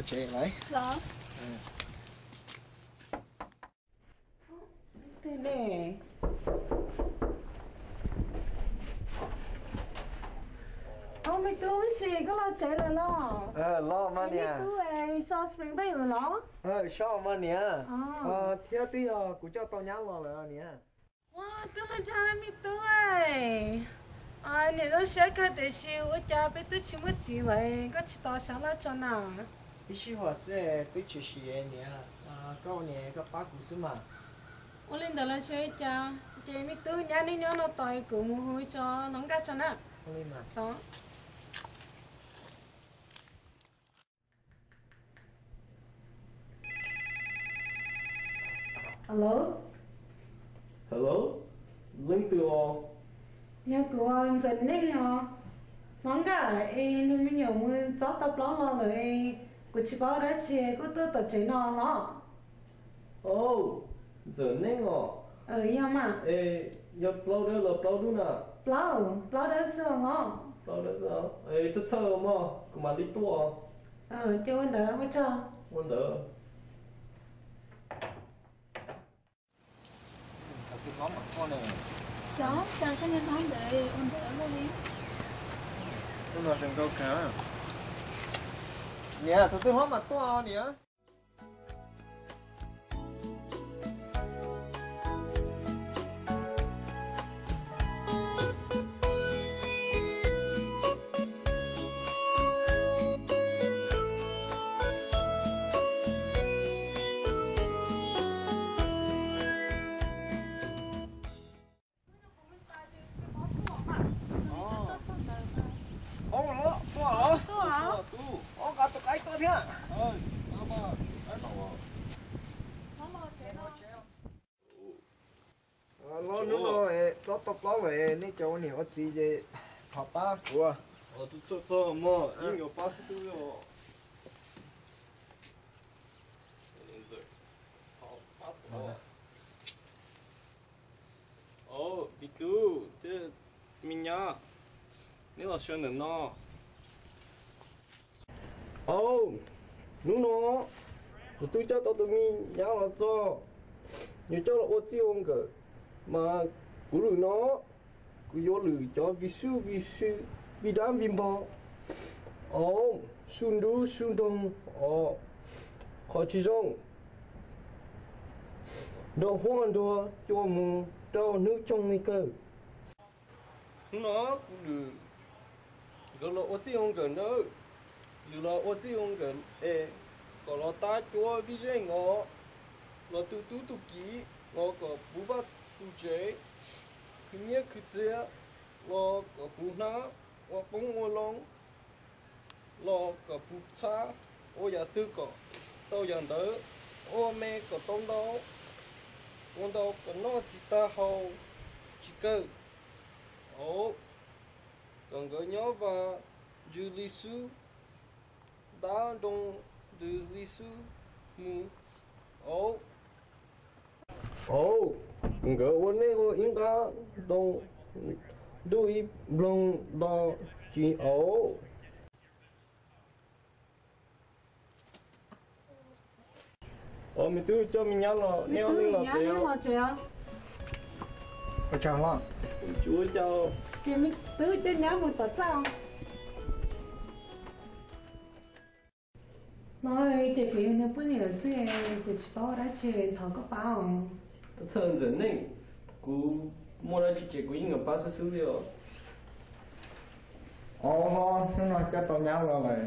chế lấy. Dạ. Thế này. Ông mày tôi gì có lo chế rồi lo. Lo mà nè. Tôi so spring bay rồi lo. Sao mà nè. Theo tí của cho tao nhá lo rồi nè. Wow, tôi mà thằng em mày tôi. Nè nó sẽ cái để xíu ở nhà bây tôi chỉ muốn gì vậy, có chỉ tao sáng là cho nào. Tí xíu họ sẽ tí chỉ xí nè. Câu nè có bác của mà. Ô lên đó là chơi cha, chơi mày tôi nhà đi nhớ nó tỏi của mua hồi cho nó cái cho nè. Ô lên mà. Đó. Hello. Hello, Linh từ Nhà của anh dần nên nó cả em nên mình nhiều người gió tập lo rồi của chị bảo đã chơi có tôi tập chơi nó. giờ nên Nhưng mà nhập lâu đó là lâu đúng nè. lâu đã xưa nó. Lâu đó sao? Thật sao mà, cũng mà đi tua. Cho anh đỡ mới cho. Muốn đỡ. Cái ngón mặt con này. Sao? Sao cái nhân không để ôn đỡ luôn đi. Tôi nói rằng câu cả. Nè, tôi hóa mặt to nè. Nó cho tập lo rồi nên cho anh hiểu gì vậy học ba của tôi mà, nhưng mà bác sĩ rồi. Đi tu, thế mình nhá, nếu là chuyện nữa nó. Đúng nó, tôi cho tao mình nhá là cho, nhiều cho là ô chi ông cơ, mà cú lử nó, cú vô lử cho vi đám vi bao, xuân đu xuân đông, khó chỉ rong, đồ hoang đồ cho mù trâu nước trong nguy cơ. Nó cú lử, gọi là ô chi ông cơ đó. Dù là ô chi ông gần có là ta cho ví dụ ngõ là tu kỹ ngõ có bù bát tu chế cứ nhớ cứ chế là có bù na hoặc bông ô long là có bù cha ô nhà tư có tao dàn đỡ ô mẹ có tông đâu con đâu có nó chỉ ta hầu chỉ cơ còn gỡ nhớ và dư lý sư đã đông de lisu mu ngờวันนี้ก็อิงกาดงดูอีบลงดอจีmình tu cho mình nhớ là neo lên là chơi. chào lo chúa chào Thì mình tu cho nhớ một tờ sao. Nói chị phải nhớ bữa nay là xe của chị bảo đã chơi thằng có bao. tôi thân dẫn này cú mua ra chị của những người bác sĩ xử lý nó nói cho tao nhớ rồi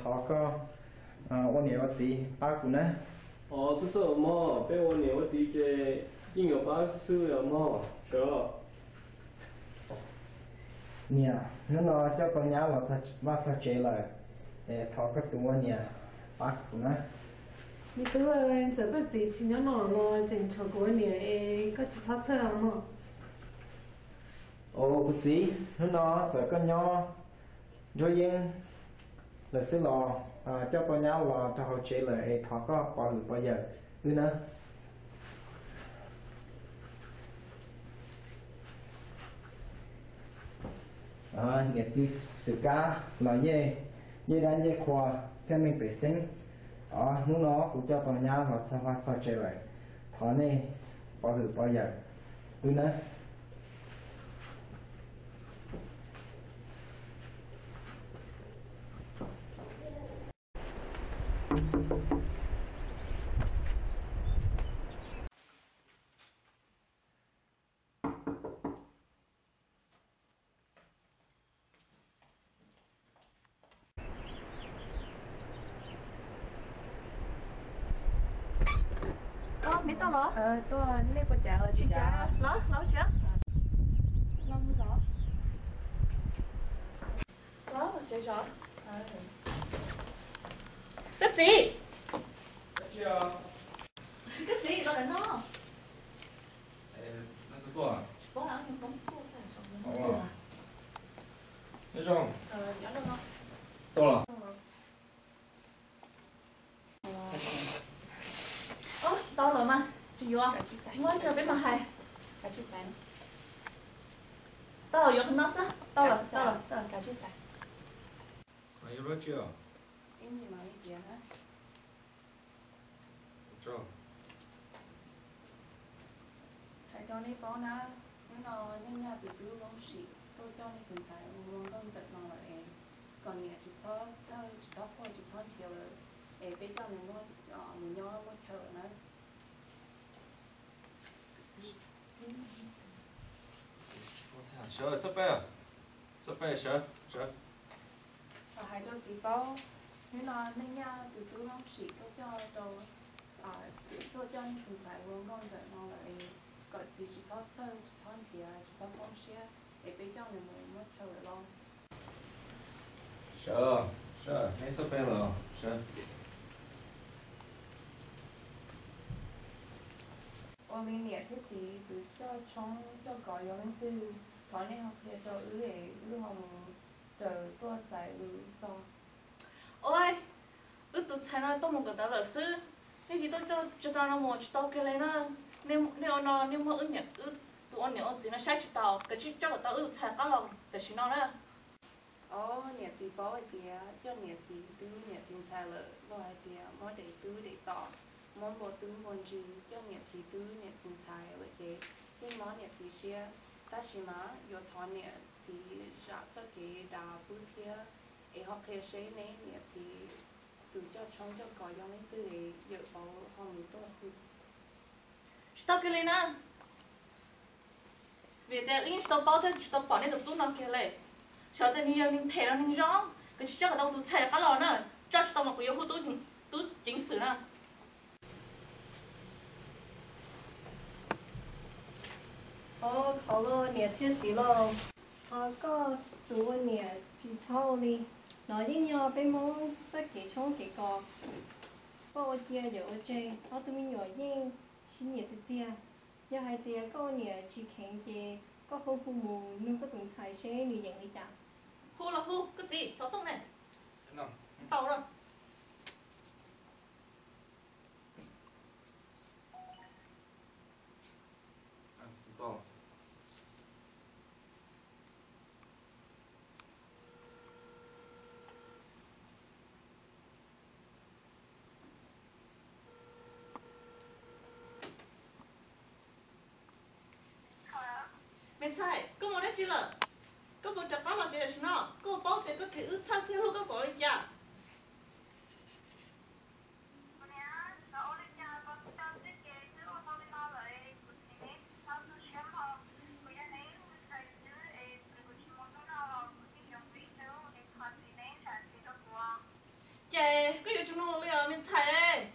thọ có ôn hiểu gì ba của nó tôi sợ mà bé ôn hiểu gì cái những người bác sĩ xử lý mà sợ nè nó nói cho tao nhớ là bác sẽ chơi lại thọ có tụi nè bác của nó Mình tu giờ cái gì chỉ nhớ nó chỉnh cho của nè có chỉ sát sơ mà. cái gì nó nói giờ có nhỏ rồi yên là sẽ lo cho tao nhớ là cho họ chơi lại thọ có bao giờ nữa nghệ sĩ sự cá là như đã như khoa xem mình vệ sinh lúc nó cũng cho tòa nhà là sao hoa sao chơi lại thọ này bao giờ đúng đấy Biết tao đó. Tôi nếp của chả rồi chị chả. Ló chưa? Lâu mới rõ. Ló chơi rõ. Cái gì? Cái gì đó là nó? nó cứ qua Bố áo nhưng không có sai số nữa. thấy không Nhớ được không? to là Đau rồi mà. Chị vô. Cả chị chạy. Mới chơi biết mà hay. Cả chị chạy. Đau rồi không nó sao? Đau rồi. Cả chị chạy. mày yêu chưa Em gì mà đi kia hả? cho Hãy cho nên có nó nên nhà từ từ lông xị. Tôi cho nên từng giải luôn con giật nó là em. Còn nhà chị cho sao chị tóc qua chị cho thiểu là em biết cho mình nhớ một thở nữa. sợ sắp bé sợ Và hai đôi chị bao nếu nó nên nhà từ từ lông xị tôi cho từng giải luôn con giật nó là em. Còn chị cho chơi chị cho thiểu chị cho con xia em biết cho mình một thở luôn. sợ hết sắp bé rồi sợ Ôn lý nhẹ thế gì từ cho trong cho gọi cho lên từ thói này học thì cho để hồng chờ tôi giải sau Ôi, tôi thấy nó tôi một cái đó là sư. Thế thì tôi cho tao nó một tao cái này nó nếu nó nếu mà nhặt tụi anh nhớ gì nó sai chỉ tao cái chỉ cho tao sai cái lòng để xin nó đó. nhẹ gì có idea cho nhẹ gì từ nhẹ gì sai là có idea mỗi để từ để tỏ món bộ từ món gì cho nhẹ gì từ nhẹ gì sai là cái nhưng món nhẹ gì xia ta chỉ mà yo thọ nhẹ gì ra cho cái đào bút kia để học theo sẽ này nhẹ gì từ cho trong cho gọi cho lên từ để dự báo hồng tốt Tao cái này nó vì thế in tao bảo thế tao bảo nên được tụi nó cái này sau đó nhiều mình phải nó mình rong cái chỉ cho cái tao tụi chạy cái lò nữa cho tao mà có yêu tụi chính sử nữa thảo lo nè thiên gì lo có tụ nè chỉ sau đi nói đi nhau bên mông rất kỹ trong kỹ cọ bao tia giờ ở trên tụi mình nhỏ yên xin nhiệt tia giờ hai tia có nè chỉ khén tia có không phụ mù nhưng có từng xài xe như vậy đi chả hú là hú cái gì sao tông này nào tao rồi to mình sai có một đấy chứ là có một chặt cá là chỉ là nó có bao tiền có thể ướt sao theo lúc có bỏ đi chả chè có gì chúng nó liền mình sai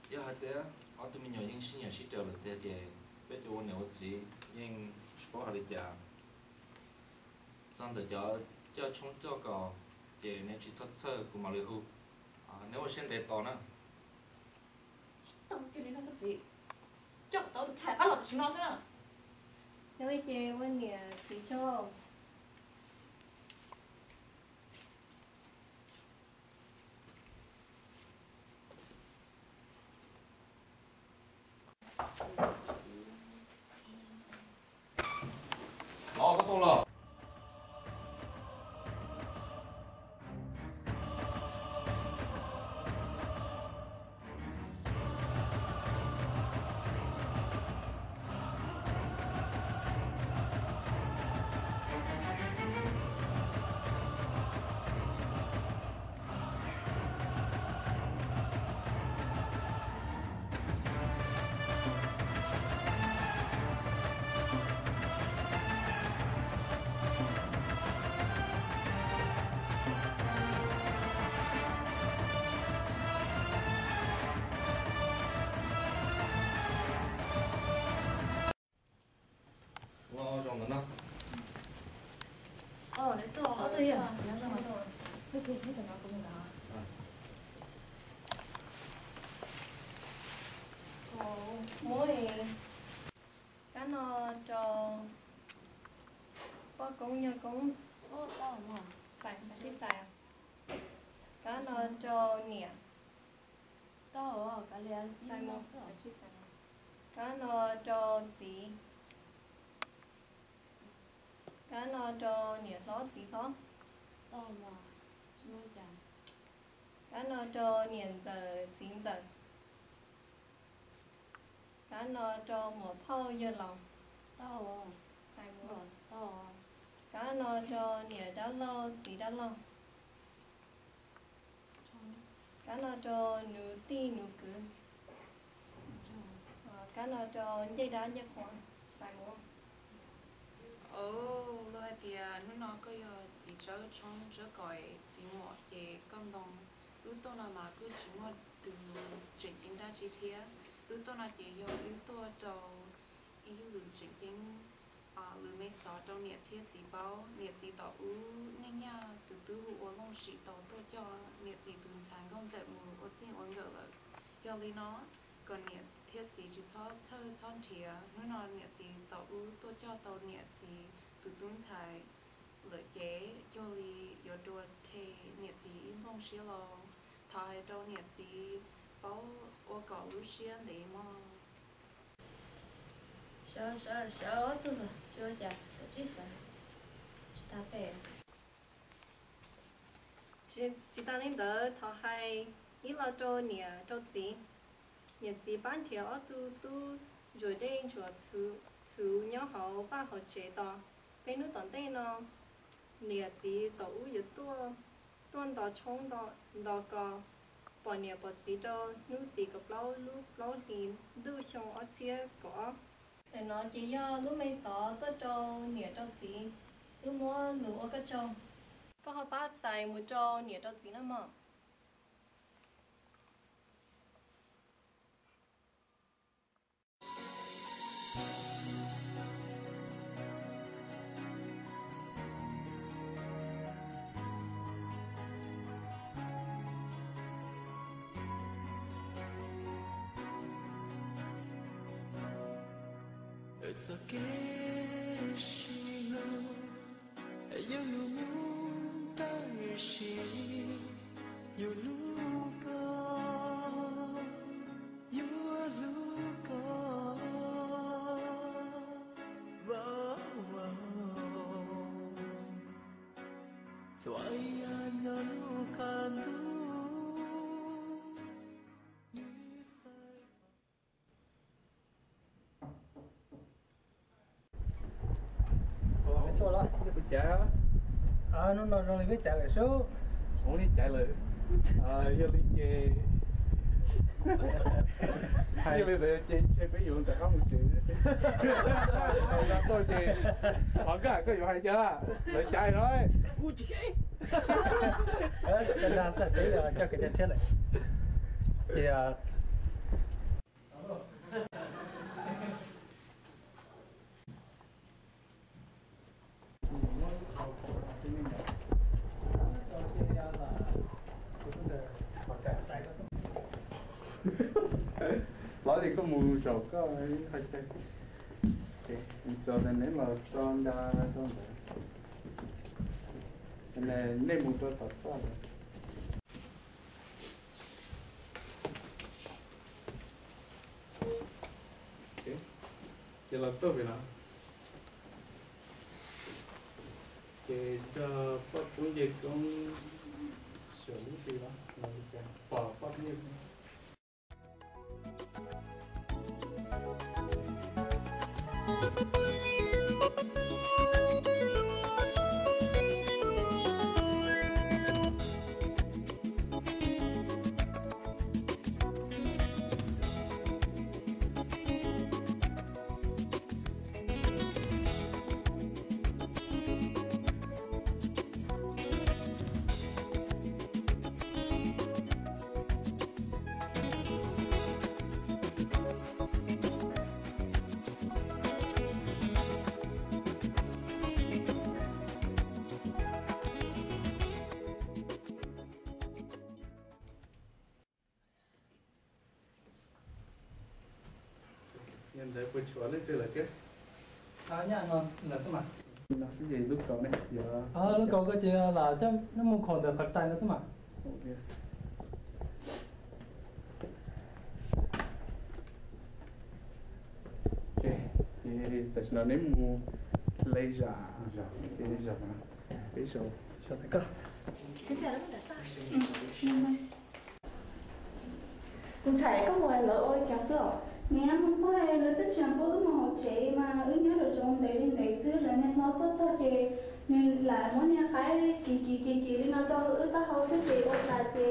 giờ hai té họ tụi mình nhỏ những sinh nhật trở lại té để biết cho nhiều gì nhưng có hai té xong rồi cho chúng cho có để nên chỉ cho chơi của mà lưu hú nếu mà xem để to nữa tao cái này nó cái gì cho tao chạy cá là chỉ nó thôi nếu ai chơi bên nè chỉ cho có to là cũng nhớ cũng ô tao mà dài là thích dài à cá nó cho nè tao ở cái này dài nó một sợ là thích dài cá nó cho gì cá nó cho nè nó gì đó tao mà nuôi chàng cá nó cho nè giờ chín giờ cá nó cho một thau dưa lòng tao ở dài một tao ở cá nó cho nè đá lo gì đá lo cá nó cho nụ ti nụ cứ cá nó cho dây đá dây khoan dài một lời thì nó có chỉ cho trong cho gọi chỉ một cái công đồng yếu tố nào mà cứ chỉ một từ chỉnh chính ra chi tiết yếu tố nào chỉ do yếu tố đầu ý lử chỉnh chính lử mấy sáu trong nhiệt thiết chỉ bao nhiệt chỉ tỏ ứ nên nha từ từ uống long sĩ tỏ tôi cho nhiệt chỉ tuần sáng không chạy mù ở trên uống gỡ là do lý nó còn nhiệt thiết chỉ cho chọn thìa nó nhiệt chỉ tỏ ứ tôi cho tàu nhiệt chỉ từ tuần sáng lợi chế cho lý do đua thì nhiệt chỉ long sĩ lo thay đâu nhiệt chỉ bao ô cỏ lú xiên để mà sợ tôi mà chưa chả sợ chết sợ ta về chỉ ta nên đỡ thọ hay ý là cho nhẹ cho gì nhẹ gì bán thiểu ở tu rồi đây cho chú nhau họ và họ chế to bênนู้tận đây nó nhẹ gì tổ yếu tuần đó冲đó có bỏ nhẹ bỏ gì cho nước tì gặp lâu thì đưa xong ở chia có để nó chỉ do lúc mấy sợ tôi cho nhẹ cho gì lúc mua lúa ở cái trong có họ bắt xài một cho nhẹ cho gì nữa mà It's okay, she know. You know, that she, you look up, you look up. Wow, wow. So I know, can do. Cho đó, nó bị chạy đó. Nó rồi cái chạy lại số. Không đi chạy lại. Giờ đi chơi. Hay bây giờ chơi ví dụ tại có một chuyện. Là tôi thì họ có vụ hay chưa? Lại chạy rồi. Cho nên sẽ thấy cho cái chuyện chết này. Thì Nói thì có mùi rượu có hơi xe. Sau này nếu mà tròn ra tròn rồi. Nên nên mùi tôi thật sao rồi. Chỉ là tốt vì nào. Chỉ cho bắt cuốn dịch cũng sửa gì đó. Bỏ bắt nhiêu. Nhân đấy buổi chiều lên từ là cái. nhá nó là sao mà nó sẽ gì lúc cậu này giờ lúc cậu cái chị là chắc nó muốn còn được phát tài nữa chứ mà ok thì tại sao nếu mua lấy giả thì lấy giả mà bây giờ cho thấy cả cũng chạy có một lỡ ôi kéo sữa nghe không phải là tất cả bố mà họ chạy mà ứng nhớ được trong đấy xưa là nên nó tốt cho chị nên là muốn nhà phải kỳ nó cho ước ta hậu chứ chị ôn lại thì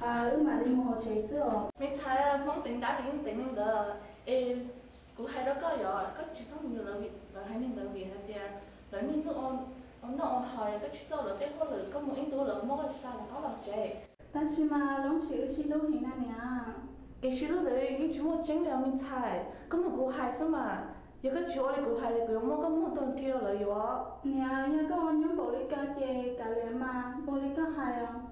ước mà đi họ chạy xưa mình chạy mong tính đã đến tính mình đó cũng hay đó có rồi có chỉ trong nhiều là việc là hay nên là việc hay tiền rồi mình nó hỏi có chỉ cho là cái hồ là có một ít tuổi là mỗi cái sao là có là chạy ta chỉ mà lóng xíu đâu hình này nè cái xíu đấy những chúng mình tránh là mình chạy có một cú hay sao mà giờ cái chỗ này cú hay là cứ mỗi có một tuần tiêu là yếu nè nhà có nhóm bộ lý ca chè cả lẽ mà bộ lý ca hay không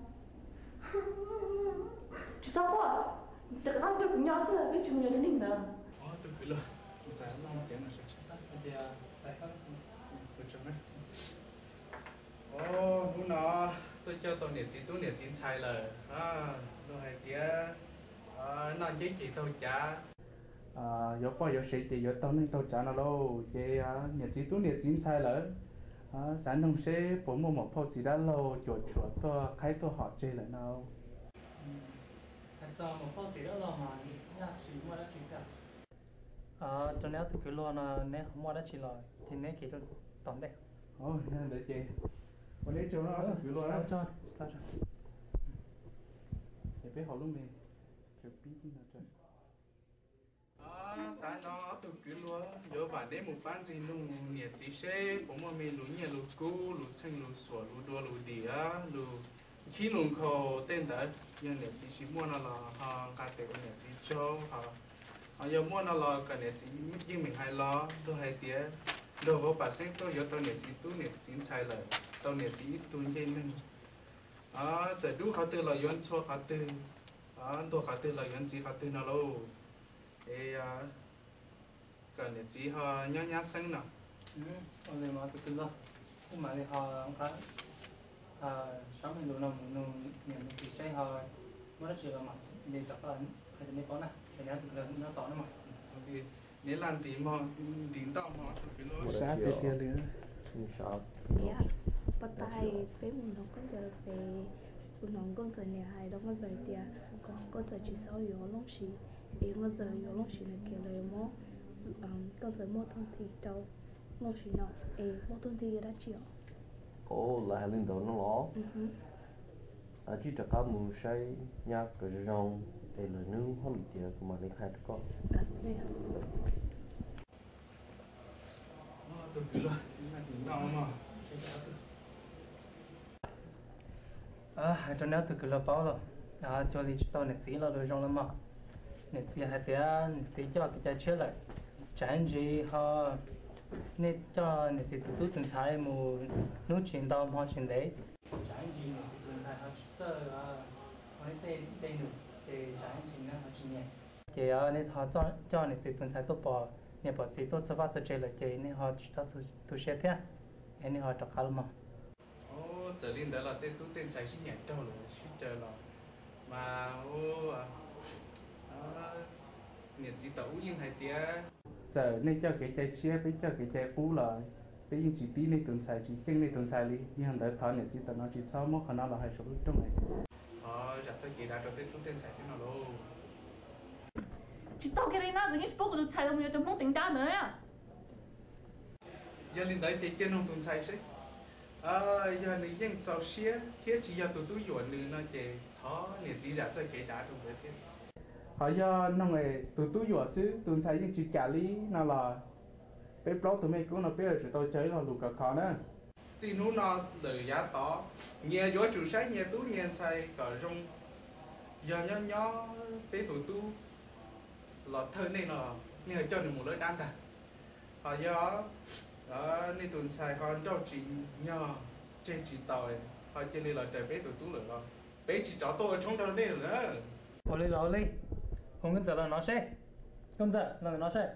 chỉ sao quá tự ăn được nhau sao biết chúng mình nên là tôi cứ lo giải nó cái nó sẽ thì tại sao tôi cho mấy hôm nọ tôi cho tôi nhiệt chín sai lời tôi hay tía nó chỉ tôi trả có bao giờ sẽ chỉ có tôi nên tôi trả nó đâu chứ nhiệt chín sai lời sáng đông sẽ bố một phong chỉ đã lâu chuột tôi khai tôi họ chơi lại nào sản cho một phong chỉ đó là mà nhà chỉ mua đã chỉ ra cho nếu từ cái lô là nếu mua đã chỉ rồi thì nếu chỉ cho tóm đây nên để chịวันนี้โจนะถือรอแล้ว cho để biết họ lúc mình kiểu biết như nào trời tại nó từ cứ lúa giờ bà để một ban gì nung nhiệt chỉ xe bố mà mình lúa nhiệt lúa cú lúa xanh lúa sủa lúa đua lúa đĩa lúa khi lúa khô tên đấy nhưng nhiệt chỉ mua nó là họ cà tê của nhiệt chỉ cho họ giờ mua nó là cái nhiệt chỉ nhưng mình hay lo tôi hay tía đồ vô bà xem tôi giờ tôi nhiệt chỉ sai lời tôi nhiệt chỉ tôi trên nên giờ đủ khá từ là yon cho khá từ tôi khá từ là yon chỉ khá từ nào lâu để cái nhiệt chỉ họ nhá xanh nào rồi mà từ từ không mà thì họ khá sáu mươi độ nằm nhiệt chỉ xây họ mới chỉ là mặt để tập là hay là có nè thì nó thực là nó tỏ nó mà nếu làm tí mà tím tao mà từ cái lối sát cái kia liền dạ bắt tay với mình nó có giờ về mình nó có giờ nhà hay đó có giờ thì có giờ chỉ sau yếu lúc xí em có giờ yếu lúc xí là kiểu lời mó có giờ mô thông thì đâu lúc xí nó mô thông thì đã chịu là linh đầu nó ló chỉ cho các mù say nhạc cái rong để là nướng hoa lụa tiệt mà lấy khai có tôi cứ lo tím tao mà cho nên từ cái lớp báo rồi cho đi tao nè xí là rồi trong lắm mà nè xí hay thế nè xí cho cái trái chết lại trái gì họ nè cho nè xí tụi từng trái mù nút chuyện tao họ chuyện đấy trái gì nè xí từng trái họ sợ họ tên được thì trái gì nó họ chuyện nhẹ thì nè họ cho nè xí từng trái tốt bỏ nè bỏ xí tốt cho vắt cho chơi lại chơi nè họ cho tụi xe thế nè họ chọc khá mà giờ lên đó là tên sai sinh nhật đâu rồi suýt chờ rồi mà nhiệt chỉ tẩu nhưng hay tía giờ nên cho cái trái chia với cho cái trái phú là cái những chỉ tí nên tuần sai chỉ riêng nên tuần sai đi nhưng hàng đấy thọ nhiệt chỉ tao nó chỉ sau mỗi khả năng là hai số trong này giặt cho chị đã cho tên sai thế nào đâu chỉ tao cái này nó với những bố của tôi chạy đâu mà tôi muốn tính ra nữa à giờ lên đấy thì trên nông tuần sai chứ giờ này những cháu xe hiện chỉ giờ tụi tôi dọn nữa nó chỉ thọ nhiệt chỉ giặt cho cái đã trong đấy thế họ giờ nó này tụi tôi dọn xứ tuần sai những chỉ cả lý nào là bé blog tụi mình cũng nó bé rồi tôi chơi là lục cả khó nữa chỉ nu nó lời giá to nhẹ gió chủ sách nhẹ tú nhẹ sai cả rong giờ nhỏ bé tụi tôi là thơ này nó nên cho được một lời đam ta họ giờ nên tuần sai họ cho chị nhỏ trên chị tỏi họ chơi này là trời bé tụi tôi rồi bé chỉ cho tôi ở trong đó này nữa Oli không cần giờ là nó sẽ không giờ là nó sẽ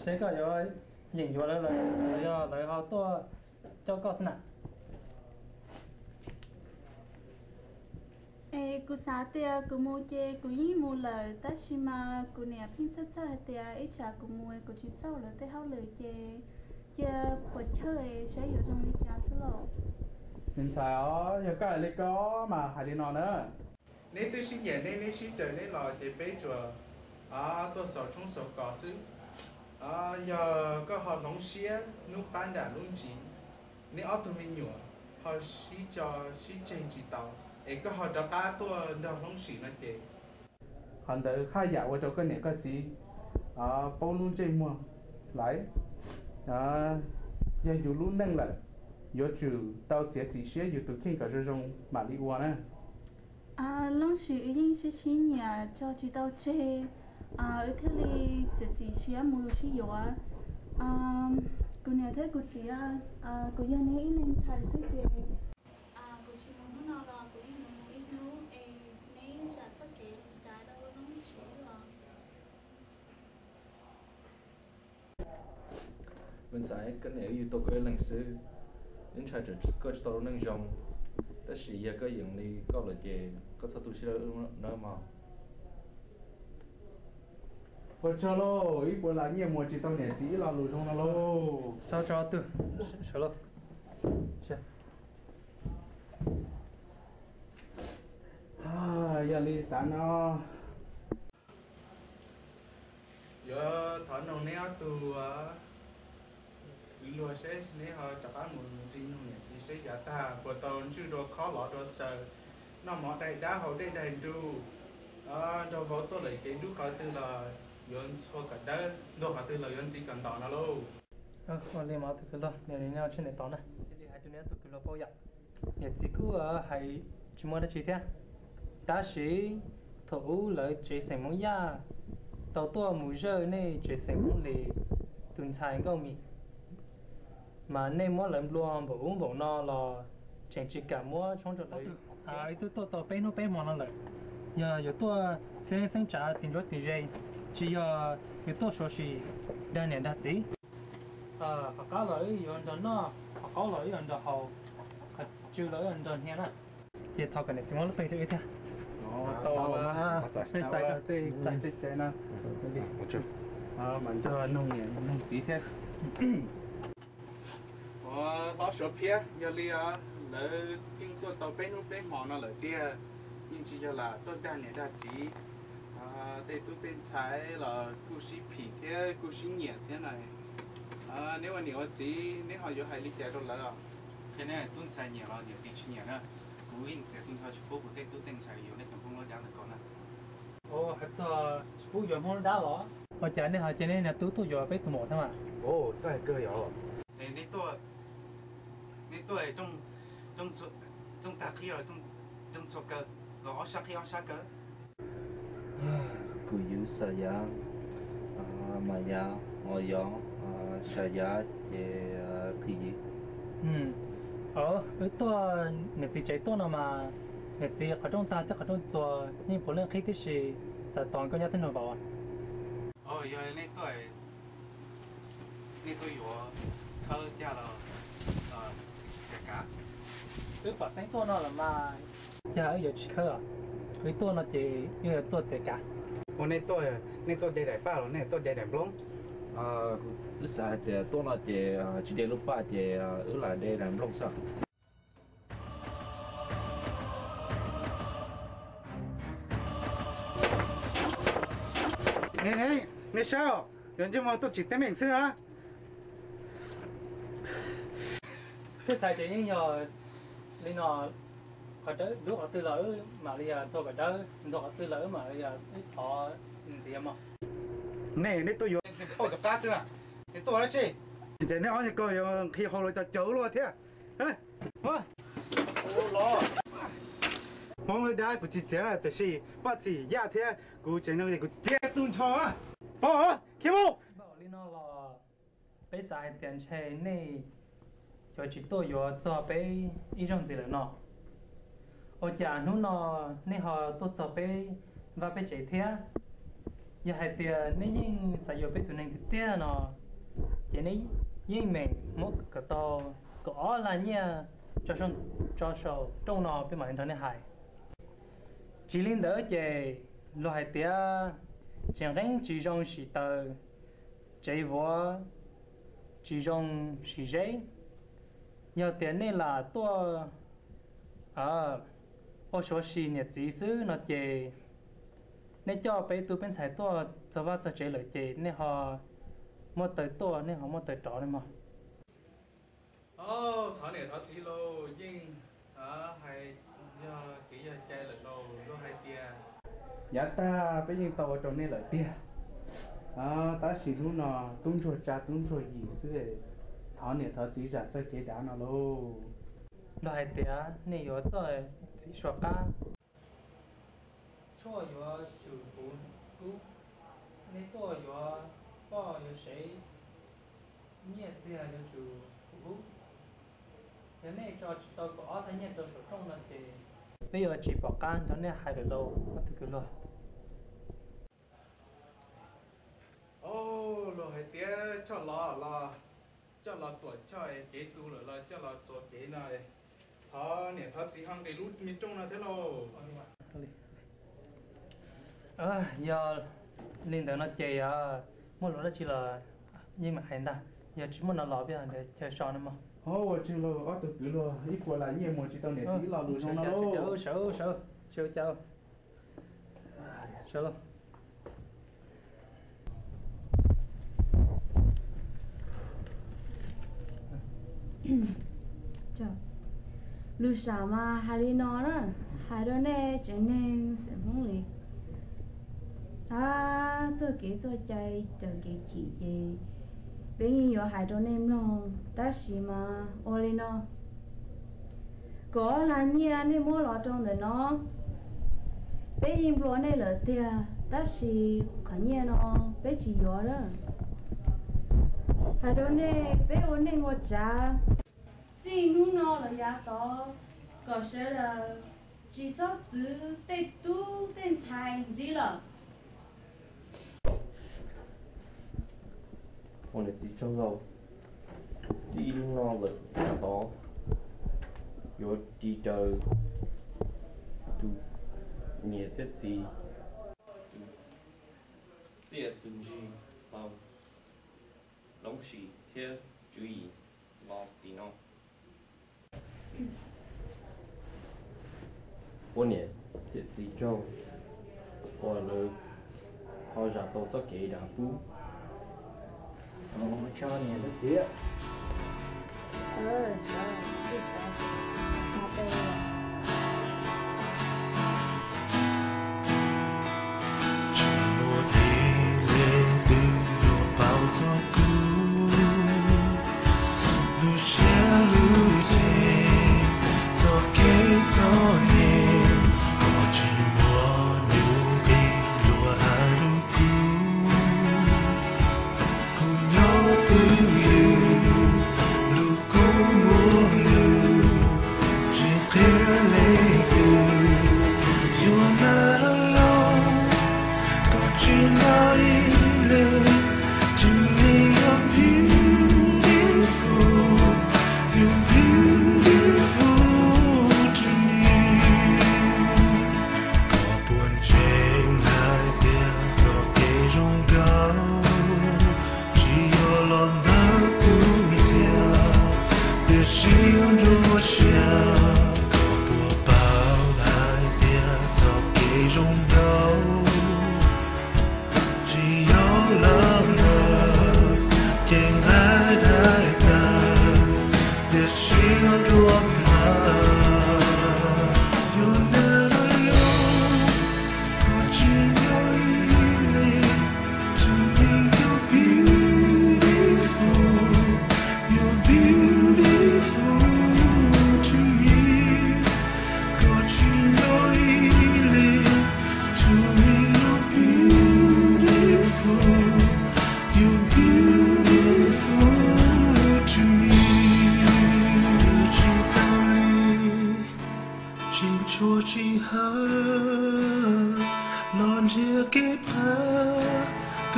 chế có rồi nhìn vô lại họ to cho con nè cô xã tia cô mua chê cô ý mua lời ta chỉ mà cô nè phim sát sát tia ít trả cô mua cô chỉ sau là tới hao lời chê chê quật chơi sẽอยู่trong đi trả số lộ mình xài ó giờ cái này có mà hay đi nọ nữa nếu tôi xin nhận nên xin trở nên là thì bé chùa tôi sợ trong sợ có sự giờ có họ nóng xía nút tan đã luôn chỉ nếu ở tụi mình nhựa họ xin cho xin trên chỉ tàu ấy có họ cho ta tôi đâu nóng xí nó chị hắn tới khai dạo ở chỗ cái này cái gì bao luôn trên mua lấy giờ dù luôn nâng lại giờ chủ tao chỉ xía dù tụi khi cả trong mà đi qua nè lúc xí yên xí xí nhà cho chị tao chê ở thế li chỉ xí mua xí dầu cô nhà thế cô chị cô giờ này lên thay xí chị cô chị muốn nó nào cô đi mua ít nấu này sản xuất cái đâu nó xí là mình sẽ cái này yêu tôi cái lần xưa đến trái trở có cho tôi nâng dòng ta chỉ giờ cái dạng này có là gì có sao tôi sẽ nói mà Ôi cho lô, ít bữa lại nhiều mùa chỉ tao nhẹ chỉ là lùi trong nó lô. sao cho tôi sao lo Giờ đi tán nó. giờ thằng nào nè từ lúa sẽ nè họ chặt ăn một gì nông nghiệp gì sẽ giả ta của tàu chưa đồ khó lọt đồ sợ nó mỏ đây đá hậu đây đầy đủ đồ vỗ tôi lấy cái đúc khỏi từ là yon số cả đó đồ khỏi từ là yon chỉ cần tỏ nó luôn còn liền mà từ cái lo này nhau trên này tao này thì hai đứa này từ cái lo bao giờ nhà chỉ cứ hay chỉ mua được chỉ thế ta sĩ thủ lợi chỉ xem món ya tàu tua mù rơi này chỉ xem món lì tuần sai câu mì mà nên mua làm luôn bộ uống bộ no là chẳng chỉ cả mua trong chỗ đấy tôi bé nó bé món nó lại giờ tôi sinh trả tiền rồi tiền dây chỉ giờ tôi số gì đa年đa gì họ có lợi rồi nó họ có lợi rồi họ chưa lợi rồi nha nè thì thao cái này chỉ muốn phải cho ít thôi Tao mà. Phải chạy chạy nè. một chút mình cho nông nghiệp nông chỉ thế. đó số phía giờ li lỡ kinh tôi tàu bên nút bên mỏ nó lỡ tia nhưng chỉ giờ là tôi đang nhận ra chỉ đây tôi tên trái là cú sĩ phỉ thế cú sĩ nhẹ thế này nếu mà nhiều chỉ nếu họ có hay lý giải rồi là thế này tôi xài nhiều là nhiều gì chỉ nhiều nữa cú in sẽ tôi theo chụp của tôi tên xài nhiều nên cũng không nói đáng được con ồ hết giờ chụp giờ không đá lỏ họ chạy nên là tôi giờ bé tụi một thôi mà ồ rất cơ yếu nên tôi trong ta khi rồi trong số cơ rồi ở sát cơ cứ giữ sợ giá mà giá ngồi gió sợ giá về thì gì với tôi người gì chạy tôi nào mà người gì ở trong ta chắc ở trong chùa nhưng phụ nữ khi thì gìจะตอนก็ยัดที่หนูบอกอ่ะgiờ nên tôiอยู่เขาจะเราcả cái quả sáng tôi nó là mà cha ở giờ chỉ khơi à với tôi nó chỉ như tôi sẽ cả nên tôi để đại pha rồi nên tôi để đại blong lúc sau thì tôi nó chỉ để lúc ba chỉ ở lại để làm blong sao nè sao giờ chứ mà tôi chỉ tên mình xưa á thế sai thì nhờ lên nó họ tới lúc họ tư lỡ mà bây giờ cho cái đó lúc họ tư lỡ mà bây giờ họ gì mà nè tôi vô ôi gặp ta xưa à nè tôi nói chi thì nè ông coi khi họ lại cho chấu luôn thế hả hả lo mọi người đã bút chỉ làแต่是bắt chỉ ya thếกูchỉ nóiกูchết tuôn cho à kiếm một bảo lên nó là bây giờ tiền chơi này cho chỉ tôi vô cho bé ý trong gì là nó ở nhà nó nên họ tôi cho bé và bé chạy thế giờ hai tia nếu như sử dụng biết tụi nên thì tia nó chỉ nếu như mình một cái to có là nha cho sầu trong nó bên ngoài thằng này hại chỉ linh đỡ về lo hai tia chẳng đánh chỉ trong sĩ tờ chạy võ chỉ trong sĩ giấy nhờ tiền này là tôi ở số sĩ nhiệt chỉ xứ nó về nên cho bé tụi bên xài tôi cho vào cho chế lợi chế nên họ mua tới tôi nên họ mua tới trọ này mà thọ này thọ chỉ lô nhưng hay do chỉ do chơi là lô hai tia dạ ta bây giờ tàu trong này lợi tia ta chỉ lúc nào tung rồi cha tung rồi gì xứ thọ này thọ chỉ ra cho chế đá nó lô lo hai tia nên có cho chỉ số cá cho có chủ cú nên tôi có bao có谁业绩还有主cú cái này cho chỉ tao có thấy nhận được số trong là thì bây giờ chỉ bỏ can cho nên hai được lâu có thể cứ lo lo hai tia cho lo tuổi cho kế tu rồi lo cho lo cho kế này thọ này thọ chỉ hàng cái lút miền trong là thế nào giờ linh tử nó chơi mỗi lúc đó chỉ là nhưng mà hay ta giờ chỉ muốn nó lò bây giờ để chơi trò nữa mà chỉ lo từ từ lo ít qua là nhiều một chỉ tao để chỉ lo luôn trong nó lo chào luôn chào lúc sáng mà hai đứa nó đó hai đứa này trở nên sẽ không lì giờ cái giờ chơi giờ cái khí gì bây giờ hai đứa em nó ta chỉ mà ô lên nó có là nhiều nên mua lọ trong đời nó bây giờ lọ này là tiền ta chỉ có nhiều nó bây chỉ gió đó hai đứa này bây giờ này ngồi trả chỉ nu nó là giá to có sẽ là chỉ cho chữ tết tu tên tài gì là我哋只做到只攞力多，有啲就都熱得字，即係斷住流，老是貼注意落電腦。我呢只只做，我嚟學習到咗幾大步。cho nhà nó dễ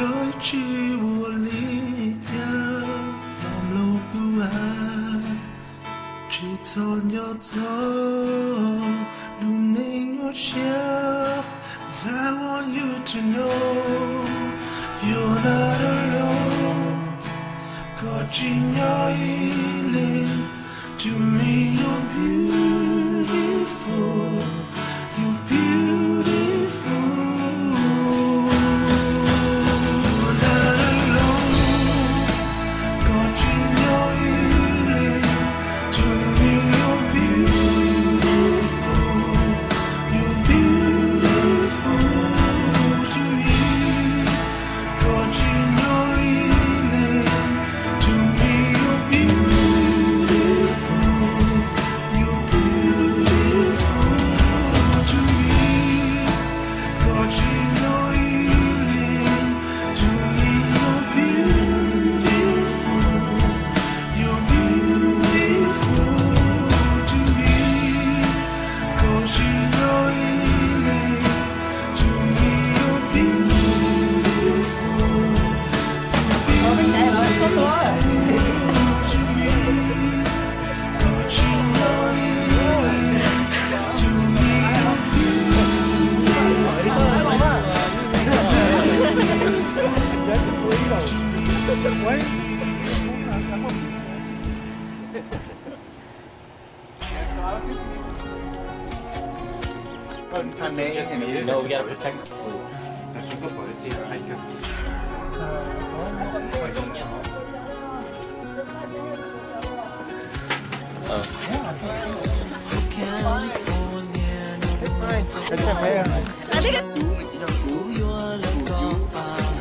Coi chi vô lý nhau làm lâu cứu chỉ cho nhau cho đủ nên nhau share. I want you to know you're not alone. Có chỉ nhau ý to me you're beautiful. You're beautiful. You're not alone. Có chỉ nhau ý to me you're beautiful. You're beautiful to me. Có chỉ nhau ý to me you're beautiful. You're beautiful to me. Có chỉ nhau ý to me you're beautiful. You're beautiful to me. Có chỉ nhau ý to me you're beautiful. No, we gotta protect the schools.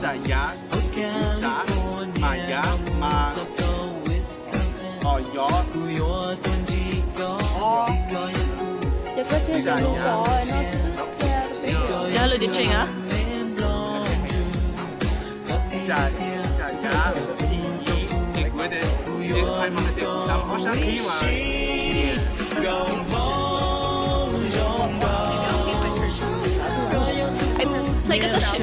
Saya, Usa, Maya, Ma, Oyo, Giờ có chưa được rồi, nó Nhớ lời chương trình á. Saya, thì cuối đến hai mươi điểm sáu có sáng khí mà. Like it's a shit.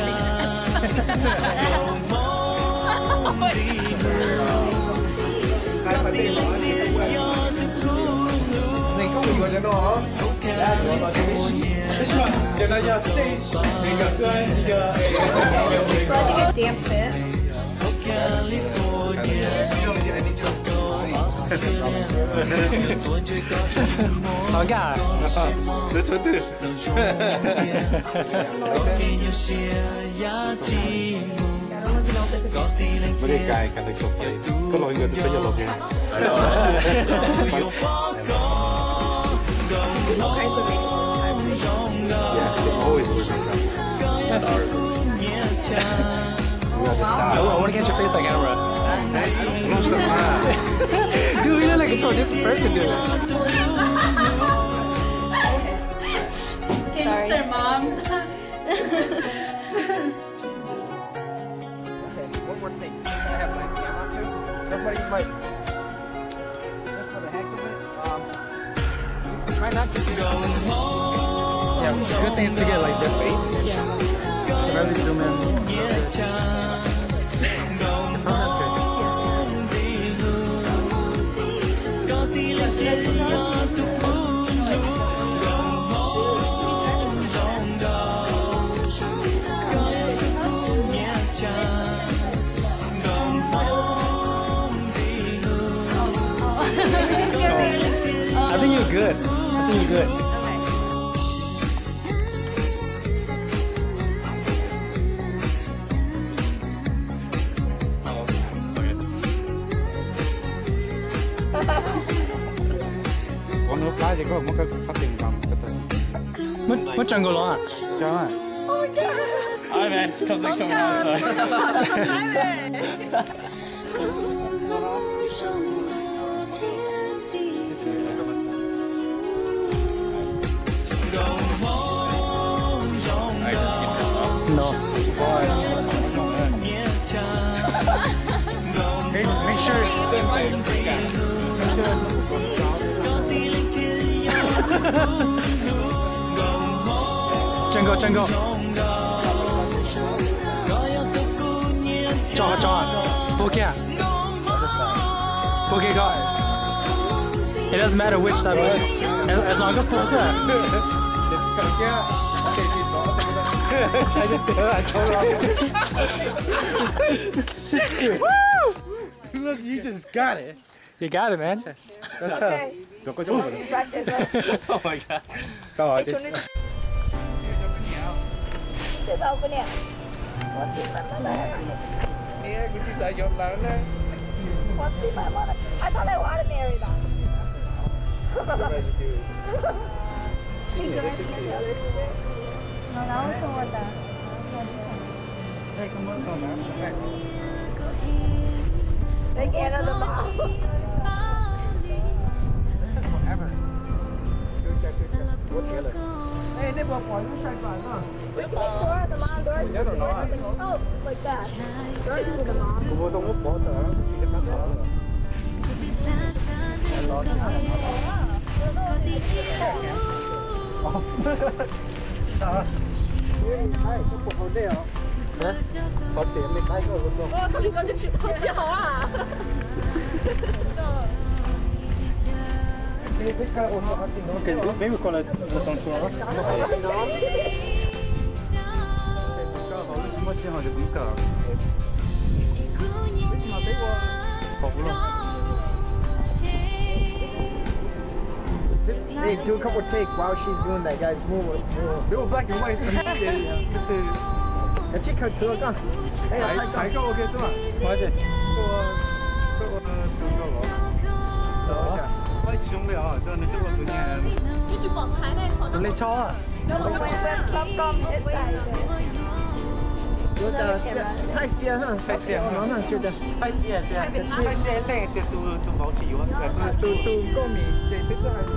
Này không bị gọi cho nó. This one, then I just stage. Make a sign to damn fit. Olha. This one too.ไม่ได้ไกลกันเลยจบไปก็ลอยเงินจะลงไง Always stars. I want to catch your face on camera. Dude, you're like a totally different person, dude. Gangster moms. Okay, one more thing. Since I have my camera too, somebody might, just for the heck of it, try not to do yeah, good thing is to get like their face. Yeah. So really zoom in. I think you're good. I think you're good. Con nước lá chỉ có một cái phát triển bằng cái tên. Mất jungle rồi à? Chào ạ. Hi man, comes like someone else. No. Hey, make sure. Jungle. It doesn't matter which side, as long as it's closer. Look, you just got it. You got it, man. That's okay. Oh my god. Go on. Nè, cũng chỉ sợ dọn lại nè. I thought I wanted to marry that. They get out of the box. Ê, đây bỏ khỏi nó sạch phải không? Oh, like that. Right to the mom. Cô không có bỏ tờ, chỉ để cắt tờ. Ai, có phục hồi đây hả? Hả? Có chuyện mình tay có luôn không? Ô, thôi con chỉ thôi chứ hả? Maybe call it the song tomorrow. Hey, do a couple take while she's doing that, guys. Move. Do a black and white. Cái chiếc khởi thừa con. Phải có ok chứ mà. Quá trời. Tôi lên cho à?太咸了，太咸了，那觉得太咸，对，太咸累，对，都保持油，都过敏，对，这个还是。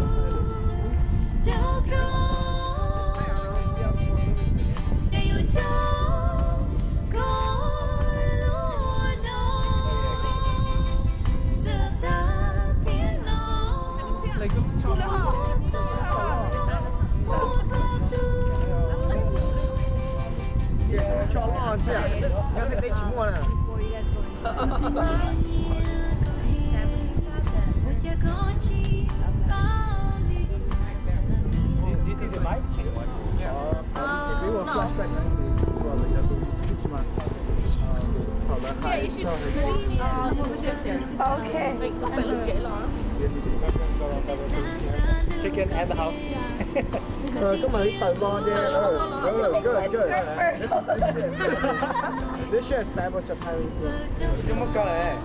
cho lo chứ à? Em thấy đây chỉ mua nè. Okay. Chicken at the house. Có mà tờ lo đi. Good. This should establish a privacy. Chúng có lẽ.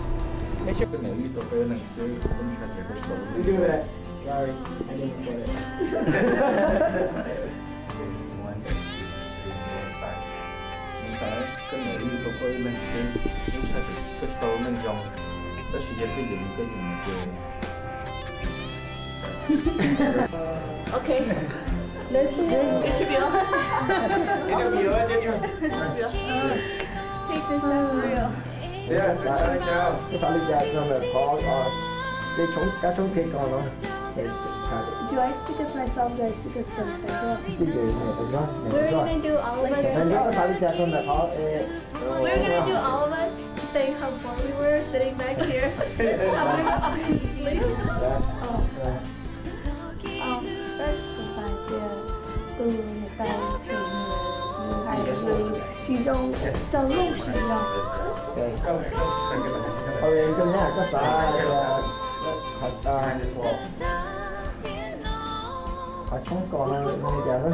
Cái này đi tôi phải lần xưa cũng phải chạy cái số. You do that. Sorry, I didn't get it. Cái này đi tôi phải lần xưa cũng phải chạy cái số nâng dòng. Đó sẽ dẫn cái gì kia. Okay. Let's do interview. Take this out for real. Yeah, cái phải lý giải cho là có cái chống cây con đó. Do I speak as myself? Do I speak as Spencer? We're gonna do all of us. We're gonna do all of us saying how bored we were sitting back here. từ người ta thì người hay là chỉ trong lúc sử dụng. Hồi trong nhà có sợ họ không còn người già nữa.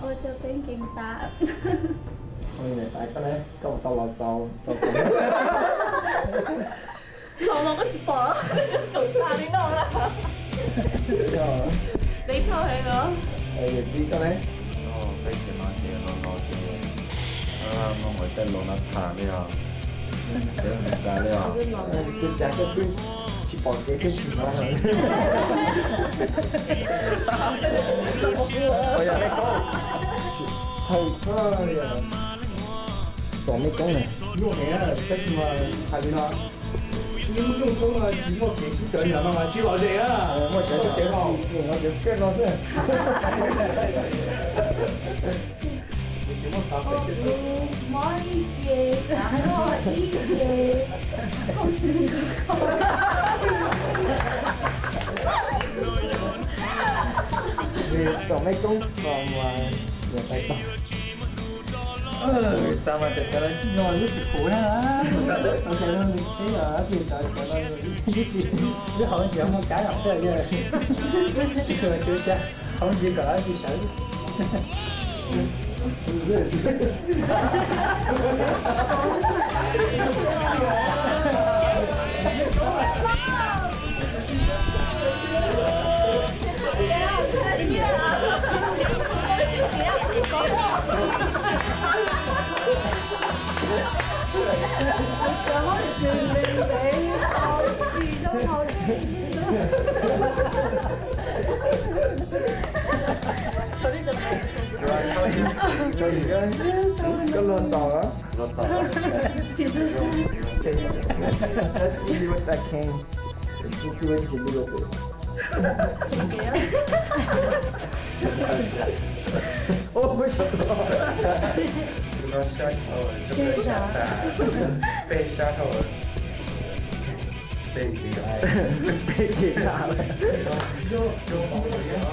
Ôi cho tiếng kinh tạ. Ôi này tại có lẽ có một tàu lọt dầu. Nó có bỏ chủ ta đi đâu là đi thôi hay nữa. Gì có lẽ cái chuyện nói chuyện nó nó ngồi tên nó thả đi à để mình ra đi à cái chả cái chỉ bỏ cái gì đó rồi. Ôi đây có thôi thôi còn mấy con này luôn này là thích mà thành nó 你用功啊，寂寞给几个人嘛嘛，几老人啊，我这就这好，我就干老师。寂寞打飞机。我一节，我一节，控制不你仲咩工房話又睇到？sao mà thật ra nó rất là khổ ha ok nó mình thấy là thì sợ nó hỏi gì không cái học thế là chưa cha không gì cả gì sợ Cho gì cái lon tàu đó. Lon tàu. Let's see what that can. Let's see what you can do with it. Oh, mới sập rồi. Nó sát thôi, chúng ta sát ta, phê sát thôi. Phê gì lại? Phê gì lại? Vô bỏ gì đó.